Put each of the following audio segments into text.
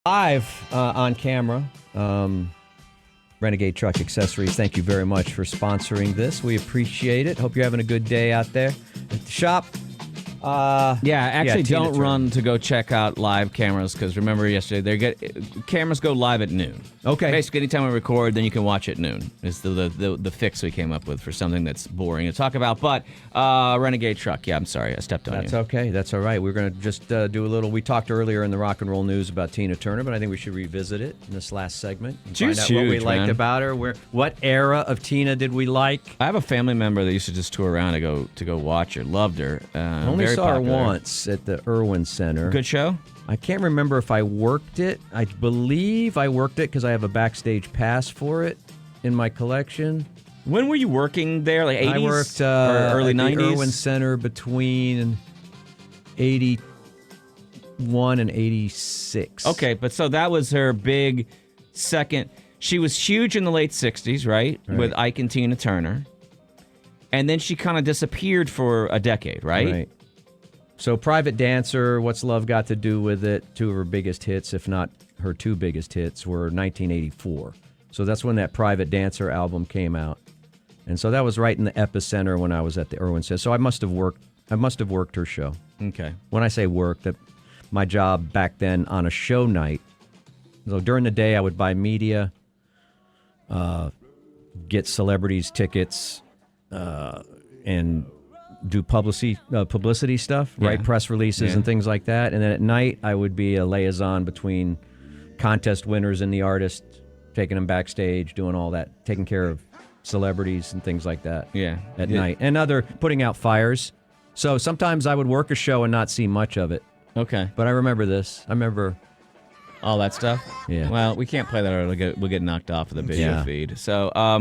Live on camera, Renegade Truck Accessories, thank you very much for sponsoring this. We appreciate it. Hope you're having a good day out there at the shop. Don't run to go check out live cameras because remember yesterday cameras go live at noon. Okay. Basically, anytime we record, then you can watch at noon. It's the fix we came up with for something that's boring to talk about. But Renegade Truck, I'm sorry, I stepped on you. That's okay. That's all right. We're going to just do a little. We talked earlier in the rock and roll news about Tina Turner, but I think we should revisit it in this last segment. And She's find out huge, what we liked man. about her. What era of Tina did we like? I have a family member that used to just tour around to go watch her. Loved her. Only very saw her popular. once at the Irwin Center. Good show? I can't remember if I worked it. I believe I worked it because I have a backstage pass for it in my collection. When were you working there? Like 80s? I worked or early at 90s? the Irwin Center between 81 and 86. Okay, but so that was her big second. She was huge in the late 60s, right? With Ike and Tina Turner. And then she kind of disappeared for a decade, right? So Private Dancer, What's Love Got to Do with It, two of her biggest hits, if not her two biggest hits, were 1984. So that's when that Private Dancer album came out. And so that was right in the epicenter when I was at the Irwin Center. So I must have worked her show. Okay. When I say work, that my job back then on a show night, so during the day I would buy media, get celebrities tickets, and do publicity stuff, write press releases and things like that. And then at night, I would be a liaison between contest winners and the artist, taking them backstage, doing all that, taking care of celebrities and things like that. At night, and putting out fires. So sometimes I would work a show and not see much of it. Okay. But I remember this. I remember all that stuff. Yeah. Well, we can't play that or we'll get knocked off of the video feed. So I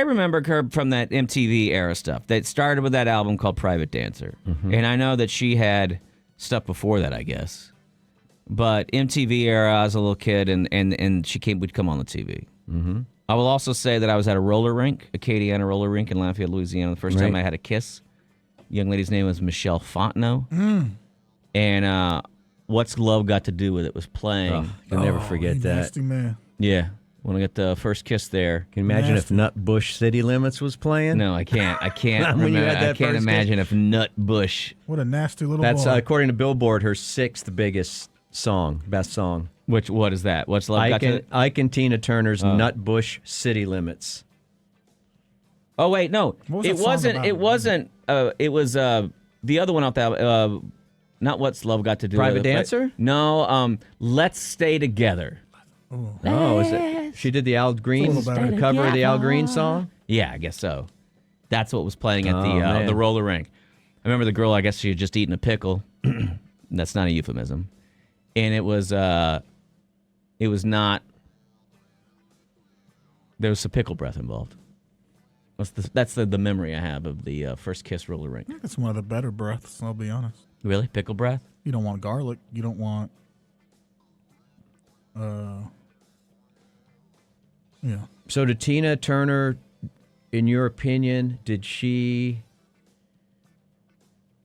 remember her from that MTV era stuff. That started with that album called Private Dancer. Mm-hmm. And I know that she had stuff before that, I guess. But MTV era, I was a little kid, and would come on the TV. Mm-hmm. I will also say that I was at a roller rink, Acadiana roller rink in Lafayette, Louisiana. The first time I had a kiss. The young lady's name was Michelle Fontenot. And What's Love Got to Do with It was playing. You'll never forget that. Nasty man. Yeah. When I got the first kiss there. Can you imagine if Nutbush City Limits was playing? No, I can't. I can't When you remember. had that I can't first imagine if Nutbush. What a nasty little That's boy. according to Billboard, her sixth biggest song, best song. What is that? What's Love Got to Ike and Tina Turner's Nutbush City Limits. Oh wait, no. What was It that song wasn't about? it wasn't it was the other one off that not What's Love Got to Do Private with It. Dancer? No, Let's Stay Together. Oh, is it? She did the Al Green It's a little better. cover of the Al Green song? Yeah, I guess so. That's what was playing at man. the roller rink. I remember the girl, I guess she had just eaten a pickle. That's not a euphemism. And it was not, there was some pickle breath involved. That's the memory I have of the first kiss roller rink. It's one of the better breaths, I'll be honest. Really? Pickle breath? You don't want garlic. You don't want... Yeah. So did Tina Turner, in your opinion, did she...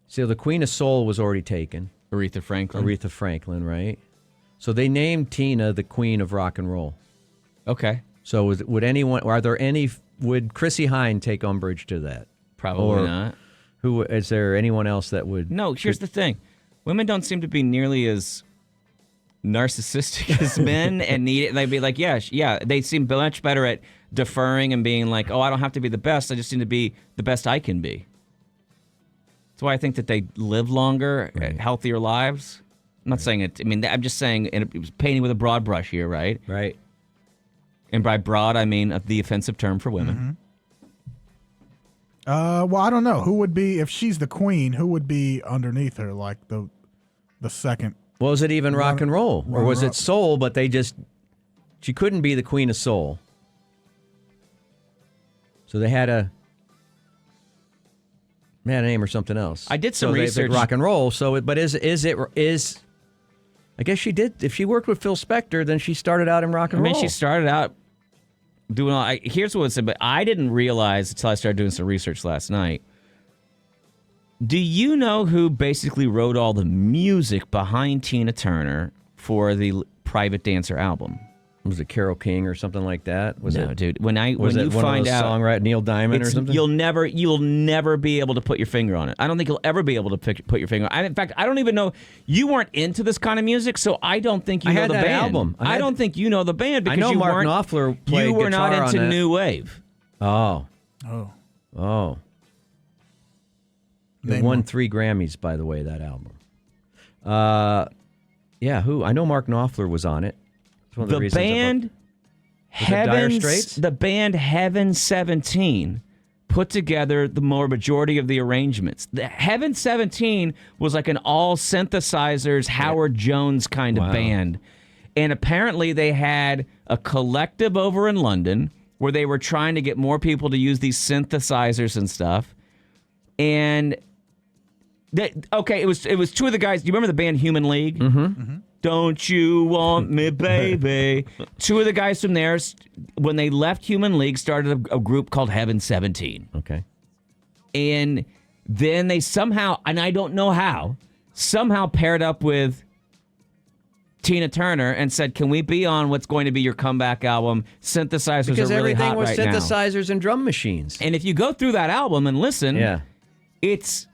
So the Queen of Soul was already taken. Aretha Franklin? Aretha Franklin, right? So they named Tina the Queen of Rock and Roll. Okay. So would Chrissy Hynde take umbrage to that? Probably not. Is there anyone else that would? No, here's the thing. Women don't seem to be nearly as narcissistic as men and need it. They'd be like, yeah. They seem much better at deferring and being like, oh, I don't have to be the best. I just need to be the best I can be. That's why I think that they live longer, healthier lives. I'm not saying it. I mean, I'm just saying it was painting with a broad brush here, right? Right. And by broad, I mean the offensive term for women. Mm-hmm. Well, I don't know. Who would be, if she's the queen, who would be underneath her, like the second? Well, was it even rock and roll? Or was runner-up. it soul, but she couldn't be the Queen of Soul. So they had a name or something else. I did some they research. picked rock and roll. So, but is I guess she did. If she worked with Phil Spector, then she started out in rock and roll. I mean, she started out doing all. Here's what it said, but I didn't realize until I started doing some research last night. Do you know who basically wrote all the music behind Tina Turner for the Private Dancer album. Was it Carole King or something like that? No, dude. When you one find of those out, songwriter Neil Diamond or something, you'll never be able to put your finger on it. I don't think you'll ever be able to put your finger on it. In fact, I don't even know. You weren't into this kind of music, so I don't think you know the band. Album. I don't think you know the band because I know you Mark weren't. Knopfler played You were not guitar into on that. new wave. Oh. It won 3 Grammys, by the way, that album. Yeah, who? I know Mark Knopfler was on it. It's one of the reasons Dire Straits? The band Heaven 17 put together the majority of the arrangements. The Heaven 17 was like an all synthesizers, Howard Jones kind of band. And apparently they had a collective over in London where they were trying to get more people to use these synthesizers and stuff. And it was 2 of the guys. Do you remember the band Human League? Mm-hmm. Don't you want me, baby? 2 of the guys from there, when they left Human League, started a group called Heaven 17. Okay. And then they somehow, and I don't know how, paired up with Tina Turner and said, can we be on what's going to be your comeback album? Synthesizers Because are really everything hot was right now. synthesizers and drum machines. And if you go through that album and listen, it's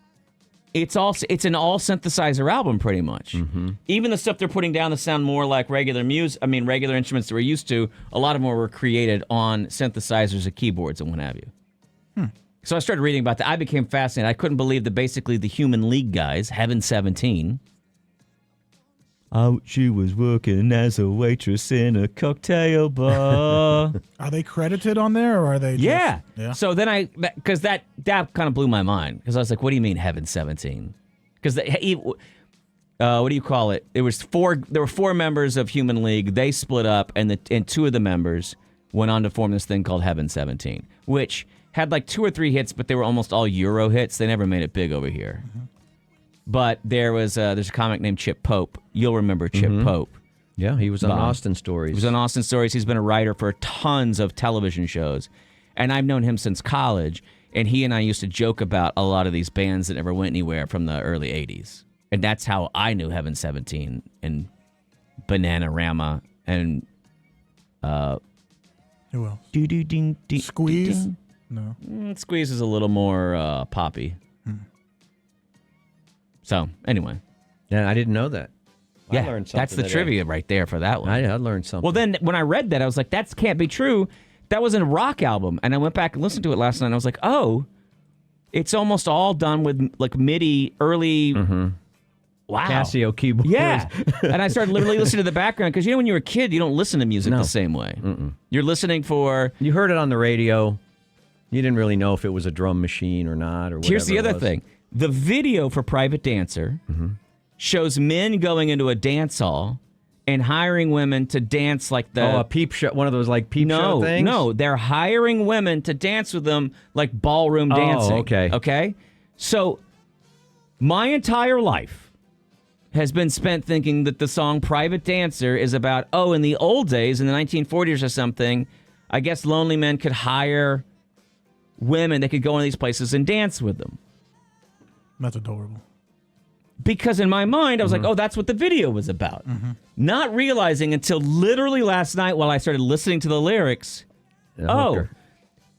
an all synthesizer album pretty much. Mm-hmm. Even the stuff they're putting down that sound more like regular instruments that we're used to, a lot of them were created on synthesizers and keyboards and what have you. So I started reading about that. I became fascinated. I couldn't believe that basically the Human League guys, Heaven 17, she was working as a waitress in a cocktail bar. Are they credited on there, or are they? Yeah. Yeah. So then because that kind of blew my mind, because I was like, what do you mean Heaven 17? Because what do you call it? There were 4 members of Human League. They split up, and 2 of the members went on to form this thing called Heaven 17, which had like 2 or 3 hits, but they were almost all Euro hits. They never made it big over here. Mm-hmm. But there's a comic named Chip Pope. You'll remember Chip Pope. Yeah, he was on Austin Stories. He was on Austin Stories. He's been a writer for tons of television shows. And I've known him since college. And he and I used to joke about a lot of these bands that never went anywhere from the early 80s. And that's how I knew Heaven 17 and Bananarama and... Who else? Squeeze? Squeeze? No. Squeeze is a little more poppy. So, anyway. Yeah, I didn't know that. I learned something that's the trivia right there for that one. I learned something. Well, then when I read that, I was like, that can't be true. That was a rock album. And I went back and listened to it last night, and I was like, oh, it's almost all done with like MIDI early... Wow. Casio keyboards. Yeah. And I started literally listening to the background, because when you're a kid, you don't listen to music the same way. You're listening for... You heard it on the radio. You didn't really know if it was a drum machine or not, or whatever. Here's the other thing. The video for Private Dancer shows men going into a dance hall and hiring women to dance like the... a peep show, one of those like peep show things? No, they're hiring women to dance with them like ballroom dancing. Okay. Okay? So my entire life has been spent thinking that the song Private Dancer is about, in the old days, in the 1940s or something, I guess lonely men could hire women. They could go in these places and dance with them. That's adorable. Because in my mind, I was like, that's what the video was about. Not realizing until literally last night while I started listening to the lyrics,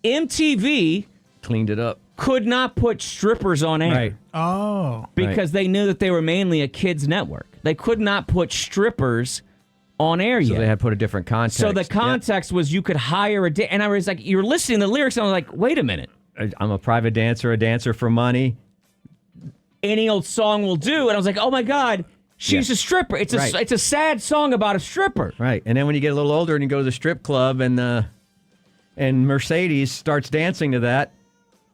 MTV cleaned it up. Could not put strippers on air. Right. Oh. Because they knew that they were mainly a kids' network. They could not put strippers on air yet. So they had put a different context. So the context was you could hire and I was like, you're listening to the lyrics, and I was like, wait a minute. I'm a private dancer, a dancer for money. Any old song will do. And I was like, oh my God, she's a stripper. It's a sad song about a stripper. Right. And then when you get a little older and you go to the strip club and Mercedes starts dancing to that,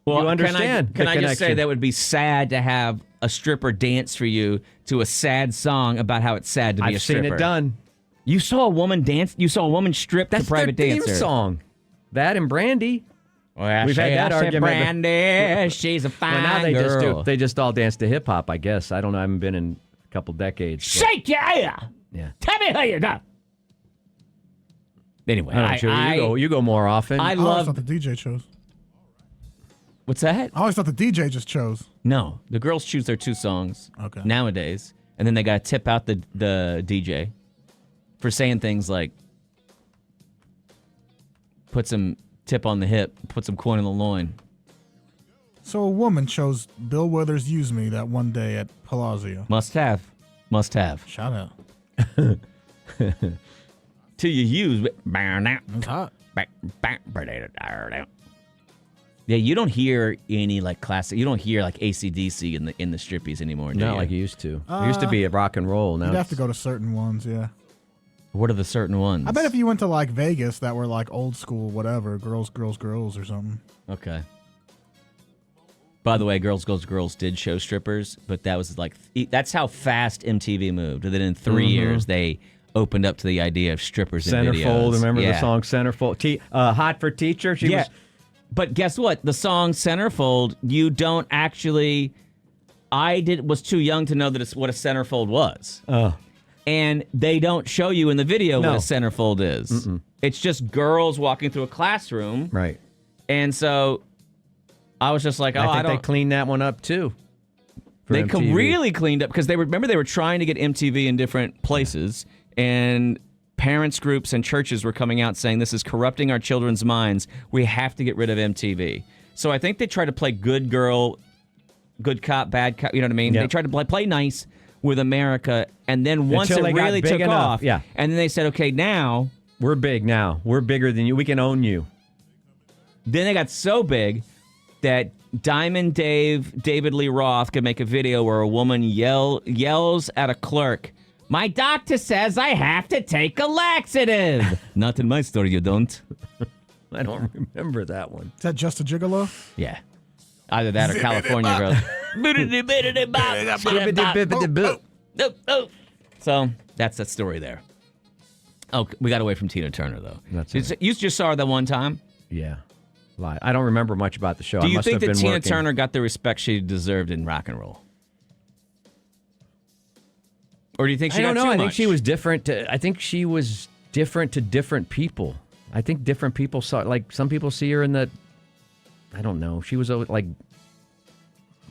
you understand. Can I just say that would be sad to have a stripper dance for you to a sad song about how it's sad to be a stripper? I've seen it done. You saw a woman dance? You saw a woman strip to Private Dancer? That's their theme song. That and Brandy. Well, we've had that argument. Brandy, she's a fine girl. They just all dance to hip hop, I guess. I don't know. I haven't been in a couple decades. Shake your air. Yeah. Tell me how you do. Anyway, you go more often. I always thought the DJ chose. What's that? I always thought the DJ just chose. No, the girls choose their 2 songs nowadays, and then they got to tip out the DJ. for saying things like, put some tip on the hip, put some coin in the loin. So a woman chose Bill Withers' Use Me that one day at Palazzo. Must have. Shout out. Till you use. It's hot. Yeah, you don't hear any like classic. You don't hear like AC/DC in the strippies anymore, do Not you? like you used to. It used to be a rock and roll. Now You'd have to go to certain ones, yeah. What are the certain ones? I bet if you went to like Vegas that were like old school, whatever, girls or something. Okay. By the way, Girls did show strippers, but that was like that's how fast MTV moved. And then in 3 years, they opened up to the idea of strippers in videos. Centerfold. Remember the song Centerfold? Hot for Teacher. She was. But guess what? The song Centerfold, you don't actually. Was too young to know that what a centerfold was. Oh. And they don't show you in the video No. what a centerfold is. Mm-mm. It's just girls walking through a classroom. Right. And so I was just like, I think don't. they cleaned that one up too. for They MTV. really cleaned up because they were trying to get MTV in different places, and parents groups and churches were coming out saying this is corrupting our children's minds. We have to get rid of MTV. So I think they tried to play good girl, good cop, bad cop. You know what I mean? Yep. They tried to play nice with America, and then once Until it they got really big took enough, off, yeah. and then they said, okay, now. We're big now. We're bigger than you. We can own you. Then they got so big that Diamond David Lee Roth could make a video where a woman yells at a clerk, "My doctor says I have to take a laxative." Not in my story, you don't. I don't remember that one. Is that Just a Gigolo? Yeah. Either that or California Girls. So that's that story there. Oh, we got away from Tina Turner, though. That's You just saw her that one time? Yeah. I don't remember much about the show. Do I you must think have that been Tina working. Turner got the respect she deserved in rock and roll? Or do you think she I don't got know. too I think much? she was different. I think she was different to different people. I think different people saw, like, some people see her in the, I don't know. She was like,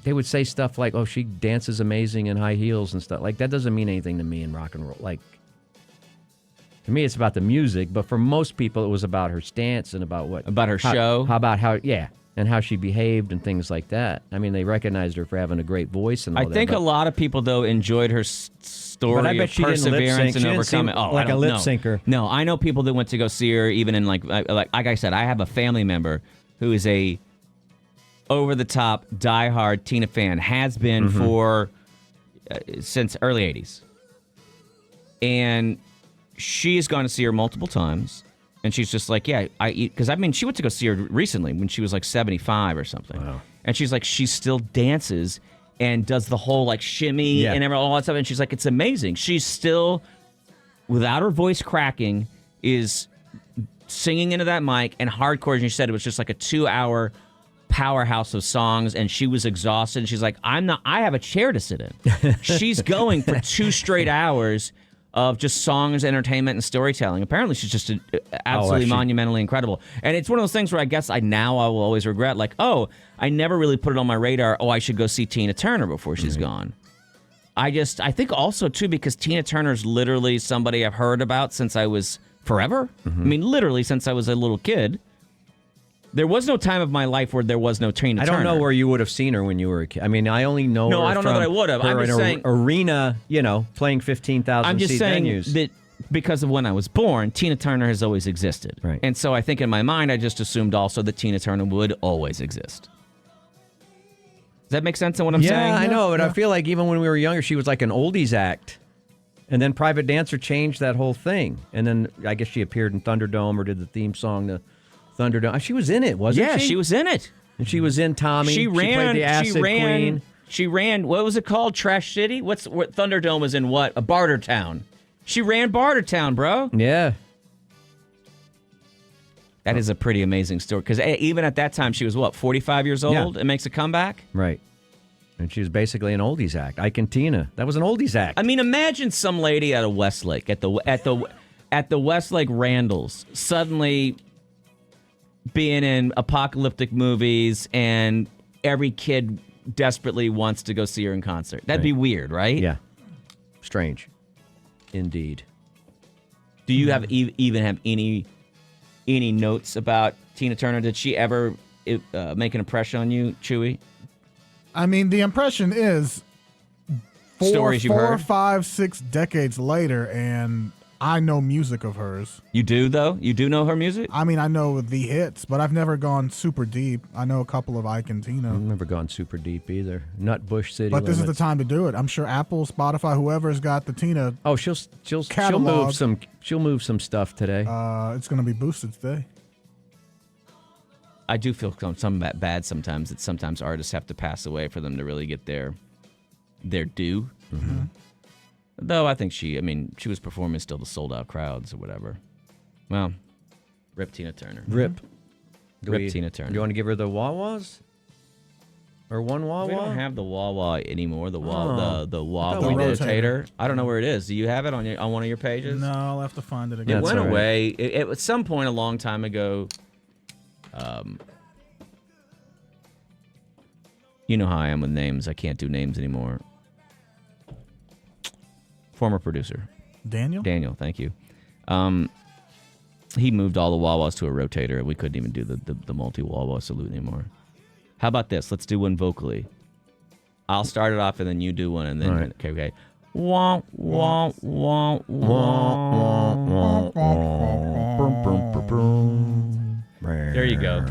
they would say stuff like, oh, she dances amazing in high heels and stuff. Like, that doesn't mean anything to me in rock and roll. Like, to me, it's about the music, but for most people, it was about her stance and about what? About her show? And how she behaved and things like that. I mean, they recognized her for having a great voice and all that. I think a lot of people, though, enjoyed her story But I bet of she didn't lip perseverance sync. and She didn't seem overcoming. Oh, like I a don't lip know. syncer. No, I know people that went to go see her, even in like I said, I have a family member who is a over-the-top, diehard Tina fan, has been for since early 80s. And she's gone to see her multiple times. And she's just like, yeah, because I mean, she went to go see her recently when she was like 75 or something. Wow. And she's like, she still dances and does the whole like shimmy and all that stuff. And she's like, it's amazing. She's still, without her voice cracking, is singing into that mic and hardcore. And she said it was just like a 2-hour powerhouse of songs, and she was exhausted. And she's like, I have a chair to sit in. She's going for 2 straight hours of just songs, entertainment, and storytelling. Apparently, she's just absolutely monumentally incredible. And it's one of those things where I guess I will always regret, like, oh, I never really put it on my radar, I should go see Tina Turner before she's gone. I think also, too, because Tina Turner's literally somebody I've heard about since I was forever. I mean, literally since I was a little kid. There was no time of my life where there was no Tina Turner. I don't know where you would have seen her when you were a kid. I mean, I only know No, her I don't know from that I would have. her I'm just in saying- arena, playing 15,000 I'm just seat saying venues. that because of when I was born, Tina Turner has always existed. Right. And so I think in my mind, I just assumed also that Tina Turner would always exist. Does that make sense in what I'm saying? Yeah, I know, but I feel like even when we were younger, she was like an oldies act. And then Private Dancer changed that whole thing. And then I guess she appeared in Thunderdome or did the theme song to Thunderdome. She was in it, wasn't she? Yeah, she was in it. And she was in Tommy. She ran. played the Acid Queen. She ran. What was it called? Trash City. What Thunderdome was in? What? A Bartertown. She ran Bartertown, bro. Yeah. That is a pretty amazing story. Because even at that time, she was 45 years old and makes a comeback. Right. And she was basically an oldies act. Ike and Tina. That was an oldies act. I mean, imagine some lady at a Westlake at the Westlake Randalls suddenly being in apocalyptic movies, and every kid desperately wants to go see her in concert. That'd be weird, right? Yeah. Strange. Indeed. Do you have even have any notes about Tina Turner? Did she ever make an impression on you, Chewy? I mean, the impression is Stories you've heard? 5, 6 decades later, and I know music of hers. You do, though? You do know her music? I mean, I know the hits, but I've never gone super deep. I know a couple of Ike and Tina. I've never gone super deep either. Nutbush City But this is the Limits. time to do it. I'm sure Apple, Spotify, whoever's got the Tina, Oh, she'll Catalog. move some stuff today. it's going to be boosted today. I do feel some bad sometimes that sometimes artists have to pass away for them to really get their due. Mm-hmm. Though I think she was performing still to sold out crowds or whatever. Well, rip Tina Turner. Rip. Rip Tina Turner. Do you want to give her the Wawas? Or one Wawa? We don't have the Wawa anymore. The Oh. the Wawa The rotator. I don't know where it is. Do you have it on one of your pages? No, I'll have to find it again. It That's went all right. away. It at some point a long time ago. You know how I am with names. I can't do names anymore. Former producer Daniel? Thank you. He moved all the Wawas to a rotator, and we couldn't even do the multi Wawa salute anymore. How about this? Let's do one vocally. I'll start it off, and then you do one, and then All right. okay. Wah wah wah wah. There you go.